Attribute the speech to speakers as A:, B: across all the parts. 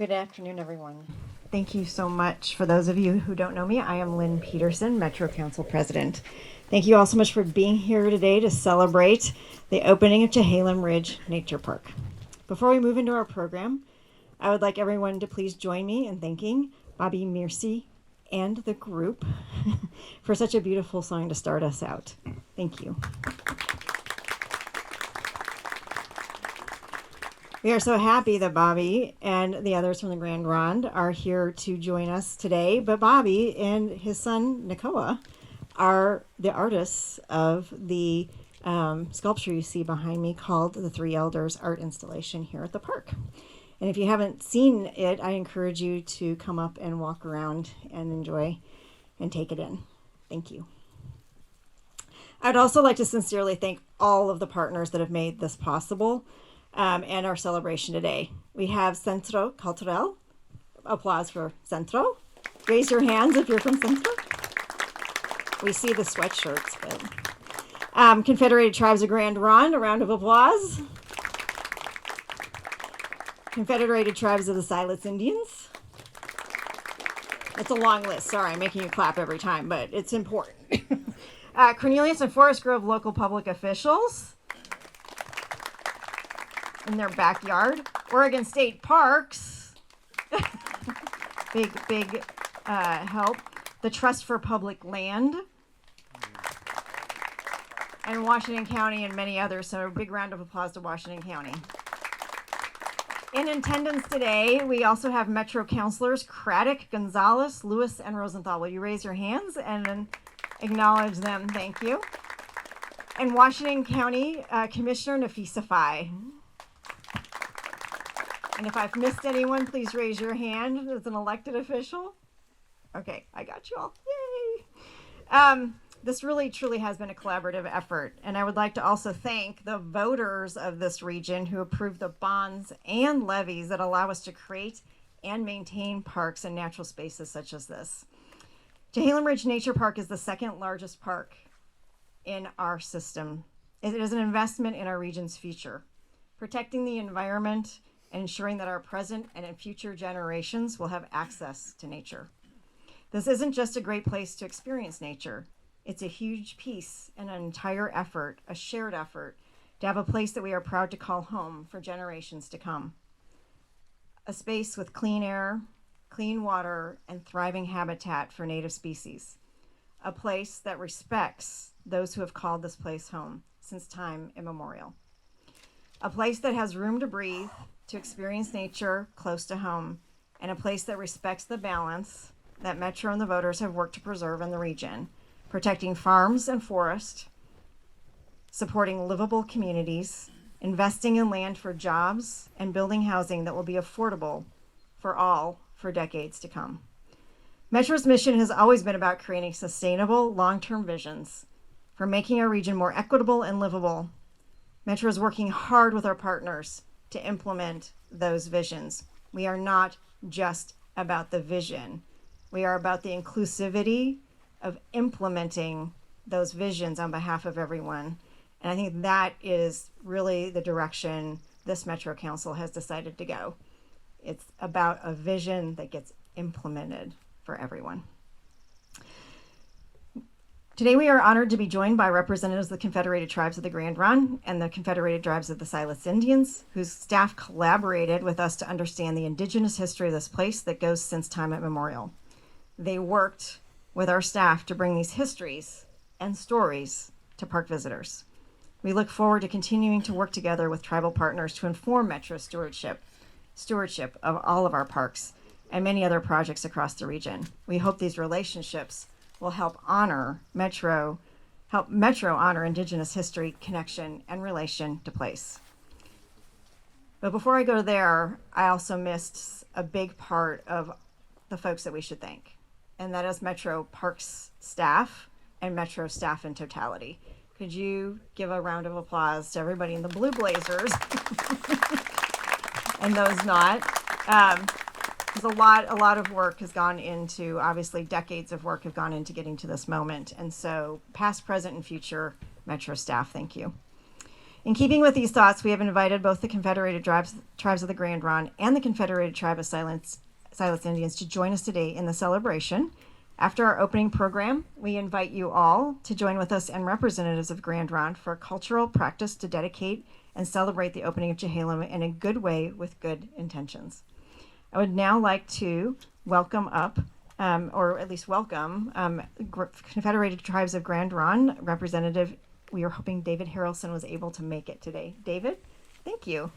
A: Good afternoon, everyone. Thank you so much. For those of you who don't know me, I am Lynn Peterson, Metro Council President. Thank you all so much for being here today to celebrate the opening of Chehalem Ridge Nature Park. Before we move into our program, I would like everyone to please join me in thanking Bobby Mercier and the group for such a beautiful song to start us out. Thank you. We are so happy that Bobby and the others from the Grand Ronde are here to join us today. But Bobby and his son, Nakoa, are the artists of the sculpture you see behind me called the Three Elders art installation here at the park. And if you haven't seen it, I encourage you to come up and walk around and enjoy and take it in. Thank you. I'd also like to sincerely thank all of the partners that have made this possible. And our celebration today. We have Centro Cultural. Applause for Centro. Raise your hands if you're from Centro. We see the sweatshirts, but Confederated Tribes of Grand Ronde, a round of applause. Confederated Tribes of the Siletz Indians. It's a long list. Sorry, I'm making you clap every time, but it's important. Cornelius and Forest Grove local public officials in their backyard. Oregon State Parks, big help. The Trust for Public Land, and Washington County and many others. So a big round of applause to Washington County. In attendance today, we also have Metro Councilors Craddock, González, Lewis, and Rosenthal. Will you raise your hands and then acknowledge them? Thank you. And Washington County Commissioner Nafisafai. And if I've missed anyone, please raise your hand as an elected official. Okay, I got you all. Yay! This really, truly has been a collaborative effort. And I would like to also thank the voters of this region who approved the bonds and levies that allow us to create and maintain parks and natural spaces such as this. Chehalem Ridge Nature Park is the second largest park in our system. It is an investment in our region's future, protecting the environment and ensuring that our present and future generations will have access to nature. This isn't just a great place to experience nature. It's a huge piece and an entire effort, a shared effort, to have a place that we are proud to call home for generations to come. A space with clean air, clean water, and thriving habitat for native species. A place that respects those who have called this place home since time immemorial. A place that has room to breathe, to experience nature close to home, and a place that respects the balance that Metro and the voters have worked to preserve in the region, protecting farms and forests, supporting livable communities, investing in land for jobs, and building housing that will be affordable for all for decades to come. Metro's mission has always been about creating sustainable, long-term visions for making our region more equitable and livable. Metro is working hard with our partners to implement those visions. We are not just about the vision. We are about the inclusivity of implementing those visions on behalf of everyone. And I think that is really the direction this Metro Council has decided to go. It's about a vision that gets implemented for everyone. Today we are honored to be joined by representatives of the Confederated Tribes of the Grand Ronde and the Confederated Tribes of the Siletz Indians, whose staff collaborated with us to understand the indigenous history of this place that goes since time immemorial. They worked with our staff to bring these histories and stories to park visitors. We look forward to continuing to work together with tribal partners to inform Metro stewardship of all of our parks and many other projects across the region. We hope these relationships will help Metro honor Indigenous history, connection, and relation to place. But before I go there, I also missed a big part of the folks that we should thank, and that is Metro Parks staff and Metro staff in totality. Could you give a round of applause to everybody in the blue blazers and those not? Because a lot of work has gone into, obviously decades of work have gone into getting to this moment. And so past, present, and future Metro staff, thank you. In keeping with these thoughts, we have invited both the Confederated tribes of the Grand Ronde and the Confederated Tribe of Siletz Indians to join us today in the celebration. After our opening program, we invite you all to join with us and representatives of Grand Ronde for a cultural practice to dedicate and celebrate the opening of Chehalem in a good way with good intentions. I would now like to welcome up, or at least welcome, Confederated Tribes of Grand Ronde representative. We are hoping David Harrelson was able to make it today. David, thank you.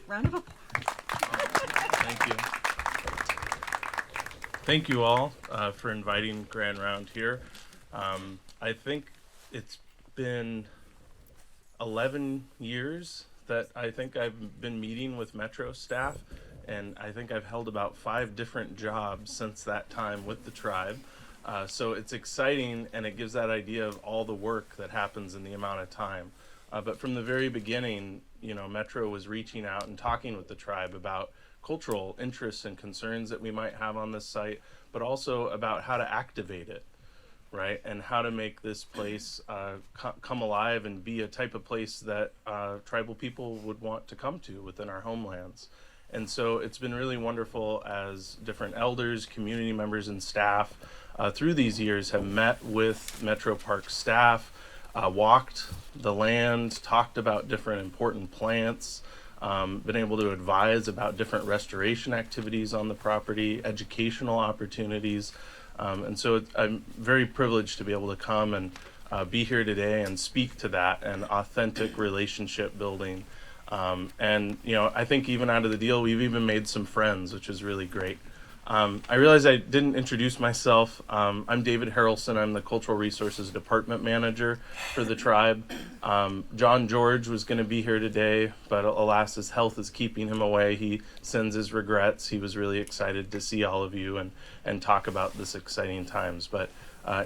A: Round of applause.
B: Thank you. Thank you all for inviting Grand Ronde here. I think it's been 11 years that I think I've been meeting with Metro staff, and I think I've held about 5 different jobs since that time with the tribe. So it's exciting, and it gives that idea of all the work that happens in the amount of time. But from the very beginning, Metro was reaching out and talking with the tribe about cultural interests and concerns that we might have on this site, but also about how to activate it, right? And how to make this place come alive and be a type of place that tribal people would want to come to within our homelands. And so it's been really wonderful as different elders, community members, and staff through these years have met with Metro Park staff, walked the land, talked about different important plants, been able to advise about different restoration activities on the property, educational opportunities. And so I'm very privileged to be able to come and be here today and speak to that and authentic relationship building. And I think even out of the deal, we've even made some friends, which is really great. I realized I didn't introduce myself. I'm David Harrelson. I'm the Cultural Resources Department Manager for the tribe. John George was going to be here today, but alas, his health is keeping him away. He sends his regrets. He was really excited to see all of you and talk about this exciting times. But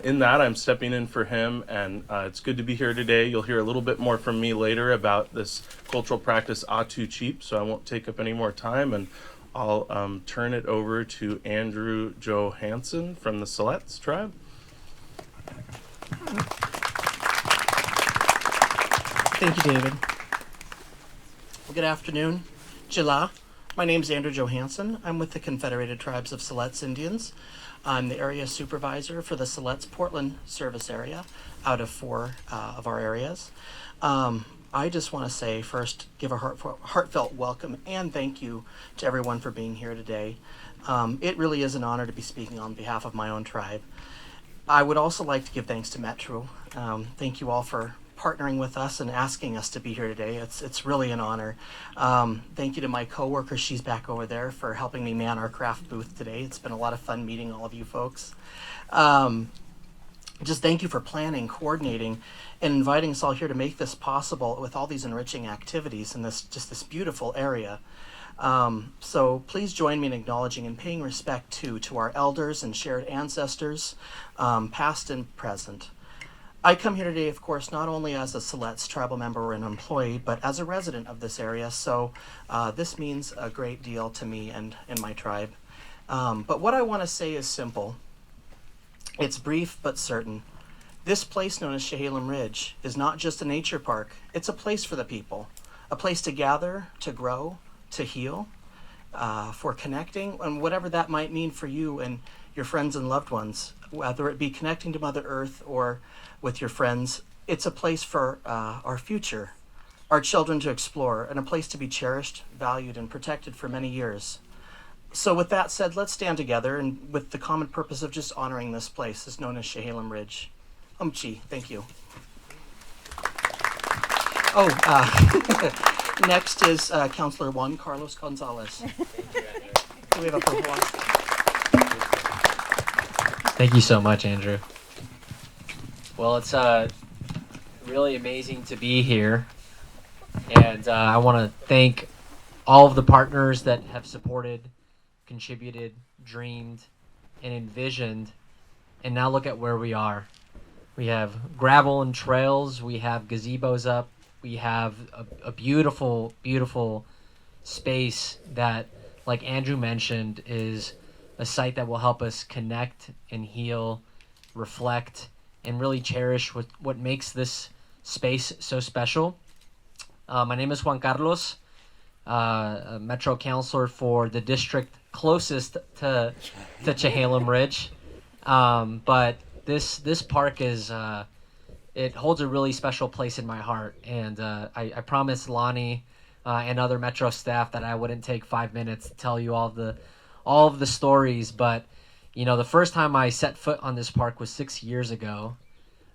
B: in that, I'm stepping in for him, and it's good to be here today. You'll hear a little bit more from me later about this cultural practice, Atuchip, so I won't take up any more time, and I'll turn it over to Andrew Johanson from the Siletz tribe.
C: Thank you, David. Well, good afternoon. Jila. My name's Andrew Johanson. I'm with the Confederated Tribes of Siletz Indians. I'm the area supervisor for the Siletz Portland service area out of 4 of our areas. I just want to say first, give a heartfelt welcome and thank you to everyone for being here today. It really is an honor to be speaking on behalf of my own tribe. I would also like to give thanks to Metro. Thank you all for partnering with us and asking us to be here today. It's really an honor. Thank you to my coworker, she's back over there, for helping me man our craft booth today. It's been a lot of fun meeting all of you folks. Just thank you for planning, coordinating, and inviting us all here to make this possible with all these enriching activities in this beautiful area. So please join me in acknowledging and paying respect to our elders and shared ancestors, past and present. I come here today, of course, not only as a Siletz tribal member and employee, but as a resident of this area. So this means a great deal to me and my tribe. But what I want to say is simple. It's brief but certain. This place known as Chehalem Ridge is not just a nature park. It's a place for the people, a place to gather, to grow, to heal, for connecting, and whatever that might mean for you and your friends and loved ones, whether it be connecting to Mother Earth or with your friends. It's a place for our future, our children to explore, and a place to be cherished, valued, and protected for many years. So with that said, let's stand together and with the common purpose of just honoring this place is known as Chehalem Ridge. Thank you. Next is Councilor Juan Carlos González. Do we have a purple one?
D: Thank you so much, Andrew. Well, it's really amazing to be here, and I want to thank all of the partners that have supported, contributed, dreamed, and envisioned, and now look at where we are. We have gravel and trails, we have gazebos up, we have a beautiful, beautiful space that, like Andrew mentioned, is a site that will help us connect and heal, reflect, and really cherish what makes this space so special. My name is Juan Carlos, a Metro Councilor for the district closest to Chehalem Ridge. But this park is it holds a really special place in my heart, and I promised Lonnie and other Metro staff that I wouldn't take 5 minutes to tell you all of the stories. But the first time I set foot on this park was 6 years ago,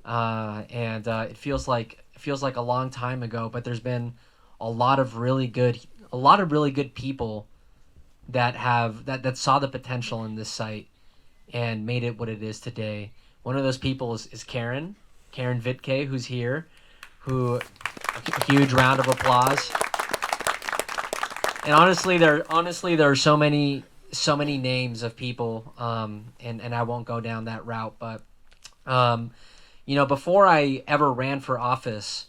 D: and it feels like a long time ago. But there's been a lot of really good people that saw the potential in this site and made it what it is today. One of those people is Karen Vitke, who's here. A huge round of applause. And honestly, there are so many names of people, and I won't go down that route. But before I ever ran for office,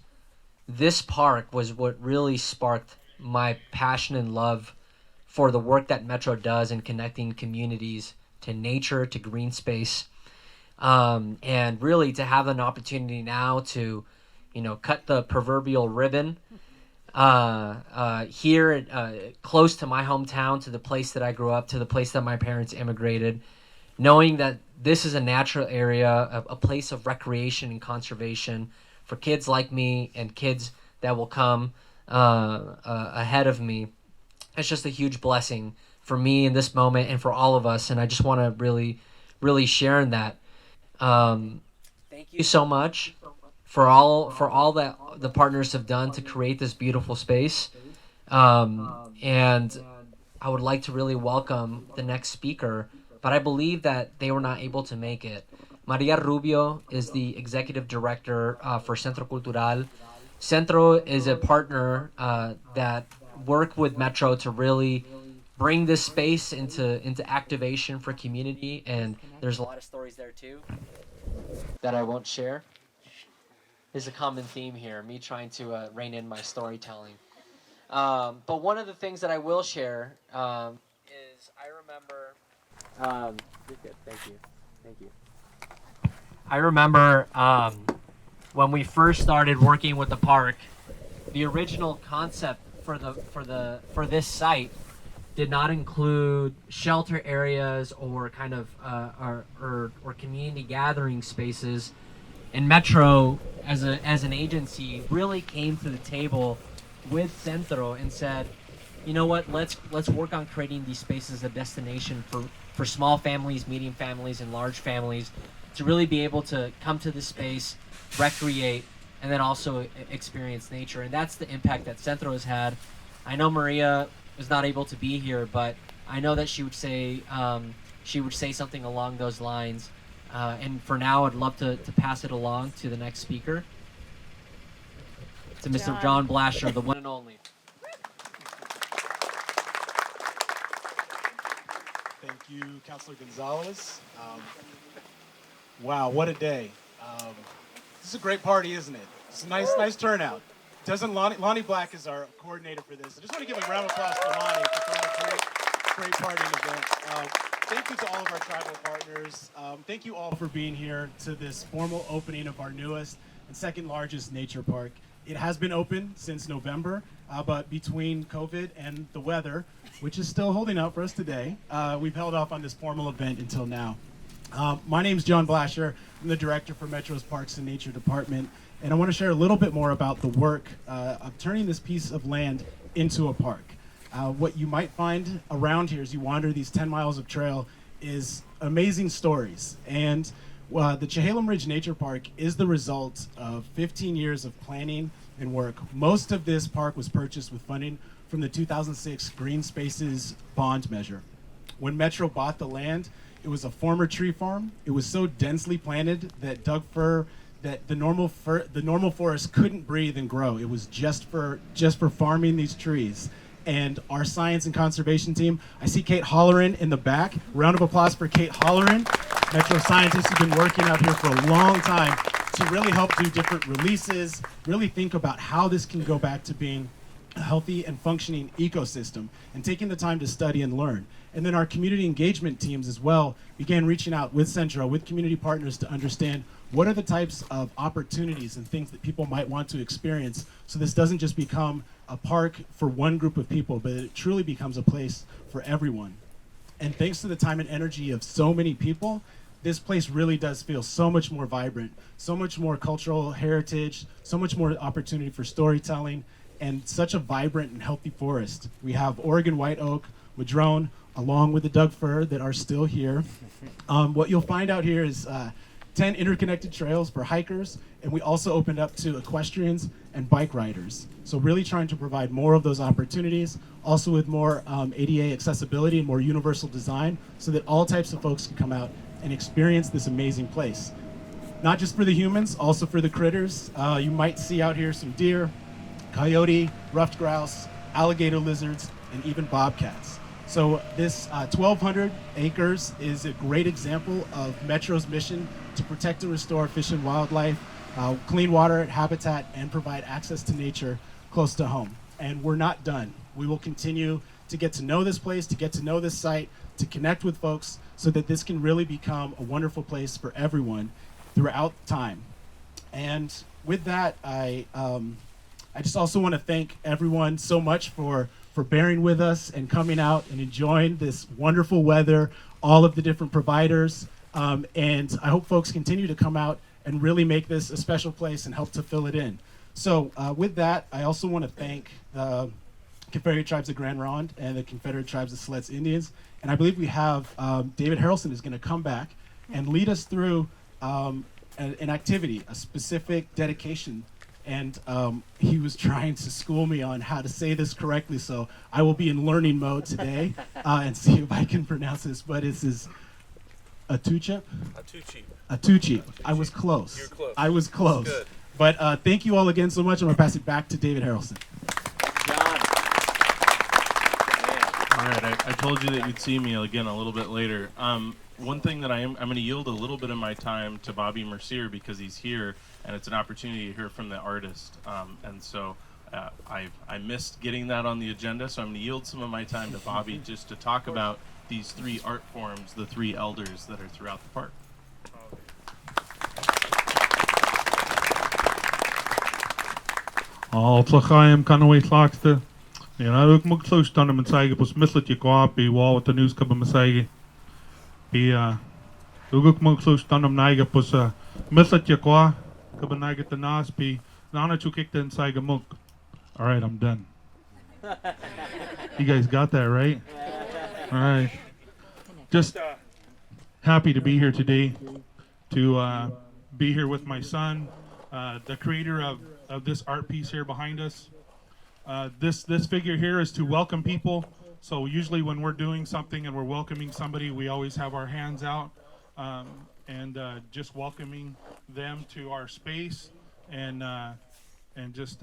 D: this park was what really sparked my passion and love for the work that Metro does in connecting communities to nature, to green space, and really to have an opportunity now to, cut the proverbial ribbon here close to my hometown, to the place that I grew up, to the place that my parents immigrated, knowing that this is a natural area, a place of recreation and conservation for kids like me and kids that will come ahead of me. It's just a huge blessing for me in this moment and for all of us, and I just want to really share in that. Thank you so much for all that the partners have done to create this beautiful space, and I would like to really welcome the next speaker, but I believe that they were not able to make it. Maria Rubio is the executive director for Centro Cultural. Centro is a partner that work with Metro to really bring this space into activation for community, and there's a lot of stories there too that I won't share. There's a common theme here, me trying to rein in my storytelling. But one of the things that I will share is I remember... you're good. Thank you. I remember when we first started working with the park, the original concept for this site did not include shelter areas or kind of or community gathering spaces. And Metro, as an agency, really came to the table with Centro and said, you know what, let's work on creating these spaces as a destination for small families, medium families, and large families to really be able to come to this space, recreate, and then also experience nature. And that's the impact that Centro has had. I know Maria was not able to be here, but I know that she would say something along those lines. And for now, I'd love to pass it along to the next speaker, to Mr. John Blasher, the one and only.
E: Thank you, Councilor González. Wow, what a day. This is a great party, isn't it? It's a nice turnout. Doesn't Lonnie Black is our coordinator for this. I just want to give a round of applause to Lonnie for throwing a great partying event. Thank you to all of our tribal partners. Thank you all for being here to this formal opening of our newest and second largest nature park. It has been open since November, but between COVID and the weather, which is still holding out for us today, we've held off on this formal event until now. My name's John Blasher. I'm the director for Metro's Parks and Nature Department, and I want to share a little bit more about the work of turning this piece of land into a park. What you might find around here as you wander these 10 miles of trail is amazing stories. And the Chehalem Ridge Nature Park is the result of 15 years of planning and work. Most of this park was purchased with funding from the 2006 Green Spaces bond measure. When Metro bought the land, it was a former tree farm. It was so densely planted that that the normal forest couldn't breathe and grow. It was just for farming these trees. And our science and conservation team, I see Kate Holleran in the back. Round of applause for Kate Holleran. Metro scientists have been working out here for a long time to really help do different releases, really think about how this can go back to being a healthy and functioning ecosystem, and taking the time to study and learn. And then our community engagement teams as well began reaching out with Centro, with community partners, to understand what are the types of opportunities and things that people might want to experience, so this doesn't just become a park for one group of people, but it truly becomes a place for everyone. And thanks to the time and energy of so many people, this place really does feel so much more vibrant, so much more cultural heritage, so much more opportunity for storytelling, and such a vibrant and healthy forest. We have Oregon white oak, madrone, along with the Doug fir that are still here. What you'll find out here is 10 interconnected trails for hikers, and we also opened up to equestrians and bike riders. So really trying to provide more of those opportunities, also with more ADA accessibility and more universal design, so that all types of folks can come out and experience this amazing place. Not just for the humans, also for the critters. You might see out here some deer, coyote, ruffed grouse, alligator lizards, and even bobcats. So this 1,200 acres is a great example of Metro's mission to protect and restore fish and wildlife, clean water, habitat, and provide access to nature close to home. And we're not done. We will continue to get to know this place, to get to know this site, to connect with folks, so that this can really become a wonderful place for everyone throughout time. And with that, I just also want to thank everyone so much for bearing with us and coming out and enjoying this wonderful weather, all of the different providers. And I hope folks continue to come out and really make this a special place and help to fill it in. So with that, I also want to thank the Confederated Tribes of Grand Ronde and the Confederate Tribes of Siletz Indians. And I believe we have David Harrelson is going to come back and lead us through an activity, a specific dedication. And he was trying to school me on how to say this correctly, so I will be in learning mode today and see if I can pronounce this. But this is Atuchip? Atuchip. I was close.
B: You're close.
E: I was close.
B: Good.
E: But thank you all again so much. I'm going to pass it back to David Harrelson.
B: All right, I told you that you'd see me again a little bit later. One thing that I'm going to yield a little bit of my time to Bobby Mercier because he's here, and it's an opportunity to hear from the artist. And so I missed getting that on the agenda, so I'm going to yield some of my time to Bobby just to talk about these three art forms, the three elders that are throughout the park.
F: Tlachayim Kanaway Tlaxta. And I look Mugslus Donna Mansagi was Mislet Yaquapi, wall with the news cup of Masagi. Be Uguk Mugslus Donna Niga was Mislet Yaqua, Kabanaga the Naspi, Nana Chukik the Insaiga Muk. Alright, I'm done. You guys got that right? Alright. Just happy to be here today, to be here with my son, the creator of this art piece here behind us. This figure here is to welcome people. So usually when we're doing something and we're welcoming somebody, we always have our hands out and just welcoming them to our space and just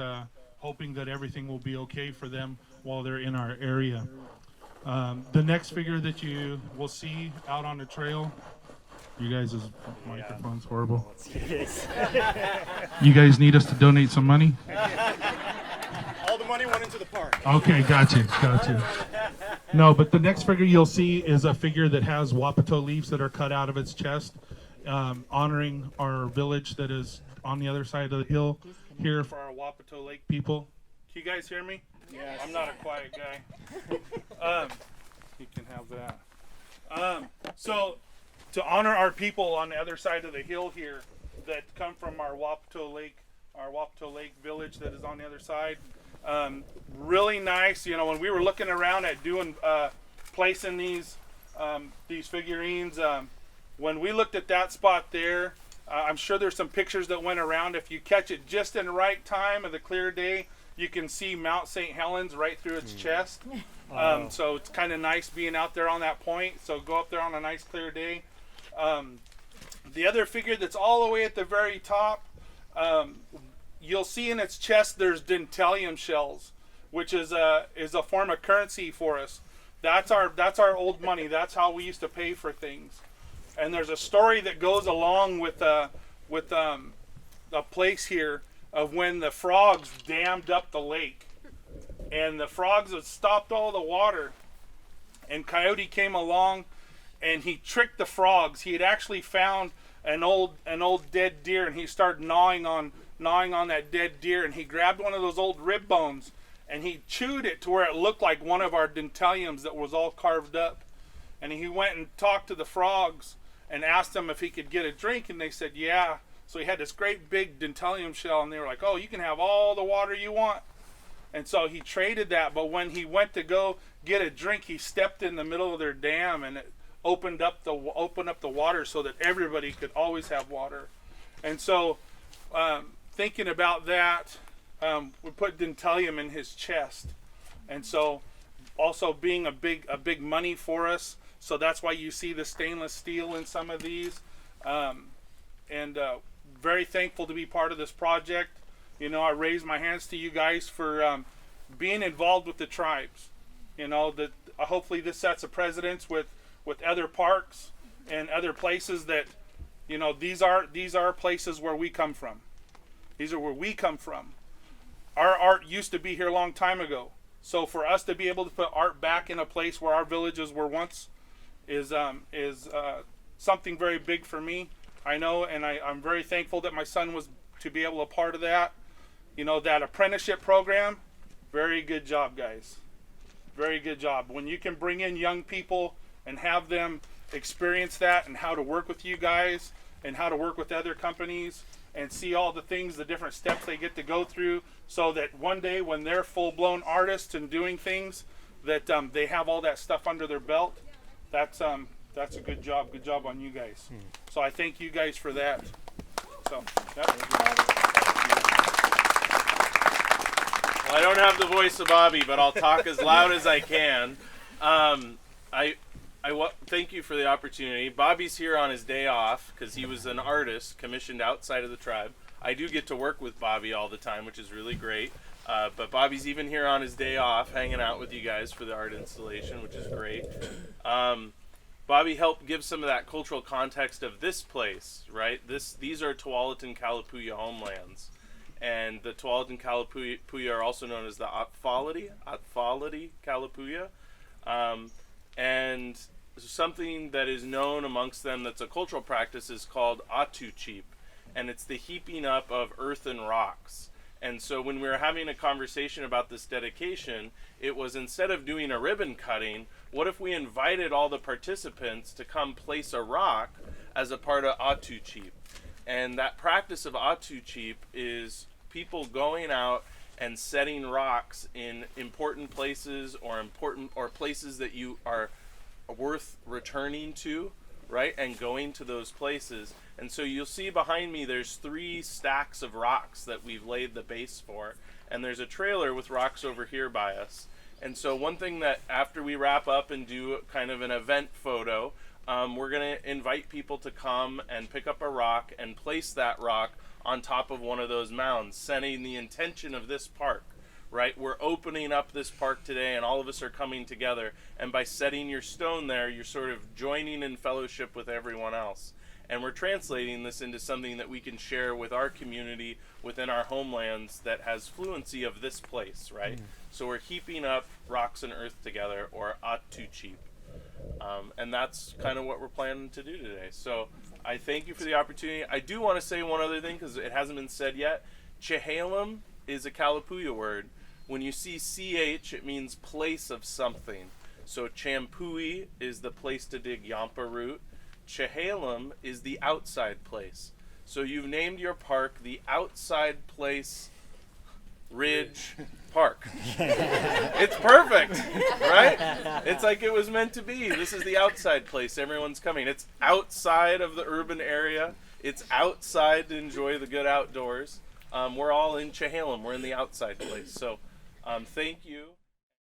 F: hoping that everything will be okay for them while they're in our area. The next figure that you will see out on the trail, you guys' microphone's horrible. You guys need us to donate some money?
E: All the money went into the park.
F: Okay, gotcha. No, but the next figure you'll see is a figure that has Wapato leaves that are cut out of its chest, honoring our village that is on the other side of the hill here for our Wapato Lake people. Can you guys hear me? Yes. I'm not a quiet guy. You can have that. So, to honor our people on the other side of the hill here that come from our Wapato Lake village that is on the other side. Really nice, you know, when we were looking around at doing placing these figurines, when we looked at that spot there, I'm sure there's some pictures that went around. If you catch it just in the right time of the clear day, you can see Mount St. Helens right through its chest. So it's kind of nice being out there on that point. So go up there on a nice clear day. The other figure that's all the way at the very top, you'll see in its chest there's dentellium shells, which is a form of currency for us. That's our old money. That's how we used to pay for things. And there's a story that goes along with a place here of when the frogs dammed up the lake, and the frogs had stopped all the water, and Coyote came along and he tricked the frogs. He had actually found
G: an old dead deer, and he started gnawing on that dead deer, and he grabbed one of those old rib bones and he chewed it to where it looked like one of our dentaliums that was all carved up. And he went and talked to the frogs and asked them if he could get a drink, and they said yeah. So he had this great big dentalium shell, and they were like, oh, you can have all the water you want. And so he traded that, but when he went to go get a drink, he stepped in the middle of their dam, and it opened up the water so that everybody could always have water. And so thinking about that, we put dentalium in his chest, and so also being a big money for us. So that's why you see the stainless steel in some of these, and very thankful to be part of this project. You know, I raise my hands to you guys for being involved with the tribes. You know, that hopefully this sets a precedence with other parks and other places that, you know, these are places where we come from. These are where we come from. Our art used to be here a long time ago. So for us to be able to put art back in a place where our villages were once is something very big for me. I know, and I'm very thankful that my son was to be able to be part of that. You know, that apprenticeship program, very good job, guys. Very good job. When you can bring in young people and have them experience that and how to work with you guys and how to work with other companies and see all the things, the different steps they get to go through, so that one day when they're full-blown artists and doing things, that they have all that stuff under their belt. That's a good job. Good job on you guys. So I thank you guys for that. So, yep.
B: Well, I don't have the voice of Bobby, but I'll talk as loud as I can. Thank you for the opportunity. Bobby's here on his day off because he was an artist commissioned outside of the tribe. I do get to work with Bobby all the time, which is really great. But Bobby's even here on his day off, hanging out with you guys for the art installation, which is great. Bobby helped give some of that cultural context of this place, right? These are Tualatin Kalapuya homelands. And the Tualatin Kalapuya are also known as the Atfalati Kalapuya. And something that is known amongst them that's a cultural practice is called Atuchip. And it's the heaping up of earth and rocks. And so when we were having a conversation about this dedication, it was, instead of doing a ribbon cutting, what if we invited all the participants to come place a rock as a part of Atuchip? And that practice of Atuchip is people going out and setting rocks in important places or places that you are worth returning to, right? And going to those places. And so you'll see behind me there's 3 stacks of rocks that we've laid the base for, and there's a trailer with rocks over here by us. And so one thing that after we wrap up and do kind of an event photo, we're going to invite people to come and pick up a rock and place that rock on top of one of those mounds, setting the intention of this park, right? We're opening up this park today, and all of us are coming together, and by setting your stone there, you're sort of joining in fellowship with everyone else. And we're translating this into something that we can share with our community within our homelands that has fluency of this place, right? So we're heaping up rocks and earth together, or Atuchip. And that's kind of what we're planning to do today. So I thank you for the opportunity. I do want to say one other thing because it hasn't been said yet. Chehalem is a Kalapuya word. When you see CH, it means place of something. So Champui is the place to dig Yampa root. Chehalem is the outside place. So you've named your park the Outside Place Ridge Park. It's perfect, right? It's like it was meant to be. This is the outside place. Everyone's coming. It's outside of the urban area. It's outside to enjoy the good outdoors. We're all in Chehalem. We're in the outside place. So thank you.